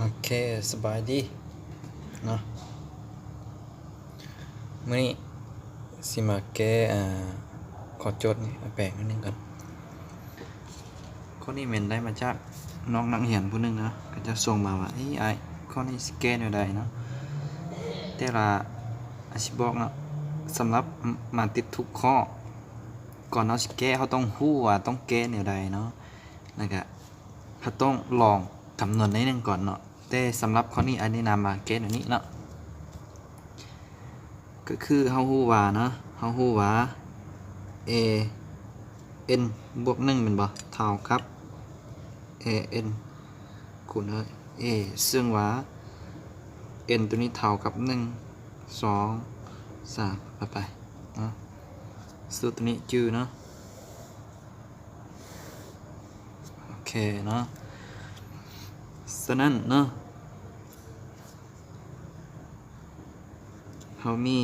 โอเคสบายดีเนาะมื้อนี้สิมาแก้ขอโจทย์นี่แปลงนิดนึงก่อนข้อนี้แม่นได้มาจากน้องนักเรียนผู้หนึงนะก็จะส่งมาว่าไอ้ข้อนี้สิแก้แนวใดเนาะแต่ละอาสิบอกเนาะสำหรับมาติดทุกข้อก่อนเราสิแก้เขาต้องรู้ว่าต้องแก้แนวใดเนาะแล้วก็เขาต้องลองคำนวณนิดนึงก่อนเนาะแต่สำหรับข้อนี้อันนี้นำมาแก้แนวนี้เนาะก็คือเฮาฮู้ว่าเนาะเฮาฮู้ว่า a n บวก1แม่นบ่เท่ากับ a n คูณด้วย a ซึ่งว่า n ตัวนี้เท่ากับ1 2 3ไปเนาะสูตรตัวนี้จื้อเนาะโอเคเนาะฉะนั้นเนาะเฮามี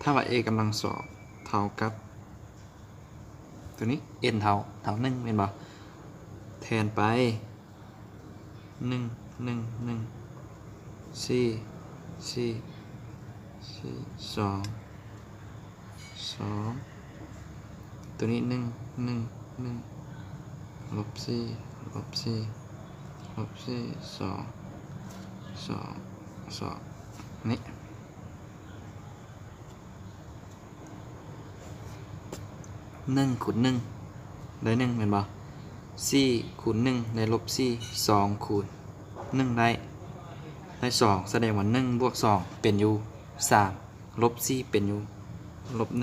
ถ้าว่า a กำลังสองเท่ากับตัวนี้ n เท่า1แม่นบ่แทนไป1 1 1 4 4 4 2 2ตัวนี้1 1 1ลบ4ลบ4ลบ4 2 2 2นี่1คูณ1ได้1แม่นบ่4คูณ1ได้ลบ4 2คูณ1ได้2แสดงว่า1บวก2เป็นอยู่3ลบ4เป็นอยู่ลบ1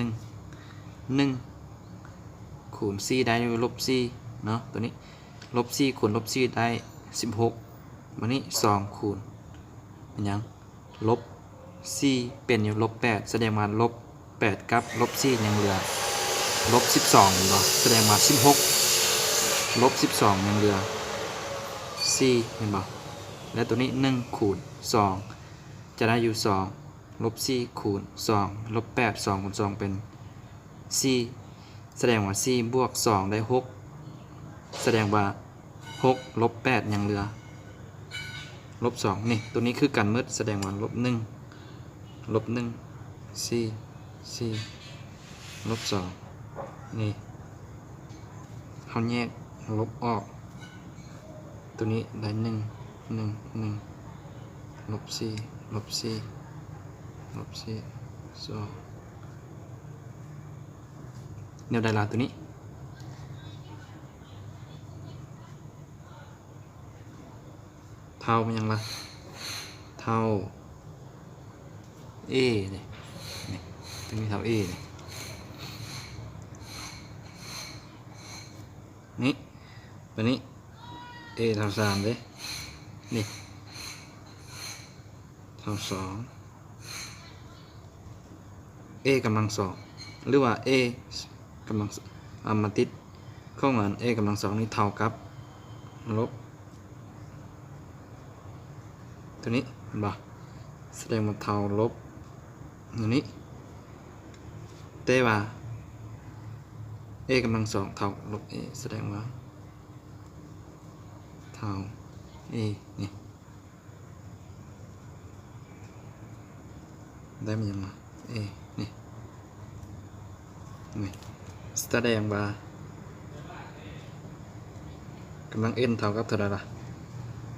1คูณ4ได้อยู่ลบ4เนาะตัวนี้ลบ4คูณลบ4ได้16วันนี้2คูณเป็นหยังลบ4เป็นอยู่ลบ8แสดงว่าลบ8กับลบ4ยังเหลือลบ12เนาะแสดงว่า16ลบ12ยังเหลือ4เห็นบ่และตัวนี้1คูณ2จะได้อยู่2ลบ4คูณ2ลบ8 2คูณ2เป็น4แสดงว่า4บวก2ได้6แสดงว่า6ลบ8ยังเหลือลบ2นี่ตัวนี้คือกันหมดแสดงว่าลบ1ลบ1 4ลบ2นี่เขาแยกลบออกตัวนี้ได้1 1 1ลบ4ลบ4ลบ4 2แนวใดล่ะตัวนี้เท่ามันยังล่ะเท่า a นี่ตัวนี้เท่า a นี่ตัวนี้ a เท่า3เลยนี่เท่า2 a กำลัง2หรือว่า a กำลังมาติดข้องาน a กำลัง2นี่เท่ากับลบตัวนี้เห็นป่ะแสดงว่าเท่าลบตัวนี้แต่ว่า a กำลัง2เท่าลบ a แสดงว่าเท่า a นี่ได้มันยังไง a นี่แสดงว่ากำลัง n เท่ากับเท่าไหร่ล่ะ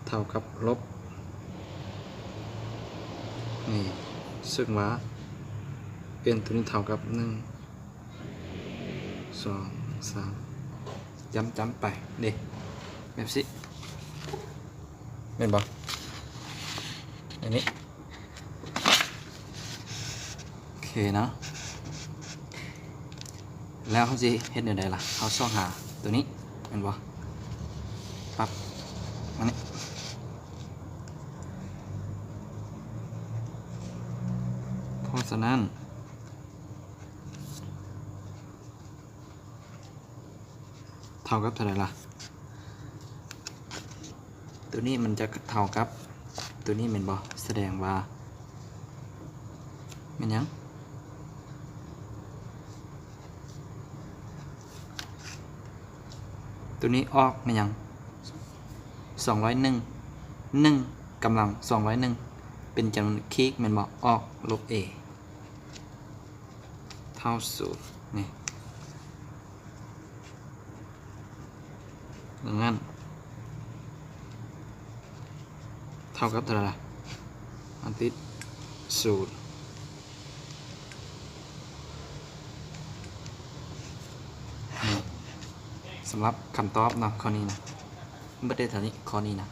เท่ากับลบนี่ซึ่งว่า n ตัวนี้เท่ากับ1 2 3จำไปนี่แบบสิเป็นบ่อันนี้โอเคเนาะแล้วเขาจะเฮ็ดยังไงล่ะเขาซ่องหาตัวนี้เป็นบ่ปั๊บอันนี้เพราะฉะนั้นเท่ากับเท่าไหร่ล่ะตัวนี้มันจะเท่ากับตัวนี้เป็นบ่แสดงว่าเป็นยังตัวนี้ออกเป็นยัง201 1กำลัง201เป็นจำนวนคลิกแม่นบ่ออกลบ a เท่า0นี่ดังนั้นเท่ากับเท่าไหร่ล่ะอันติด0นี่สำหรับคำตอบเนาะข้อนี้นะไม่ได้เท่านี้ข้อนี้นะ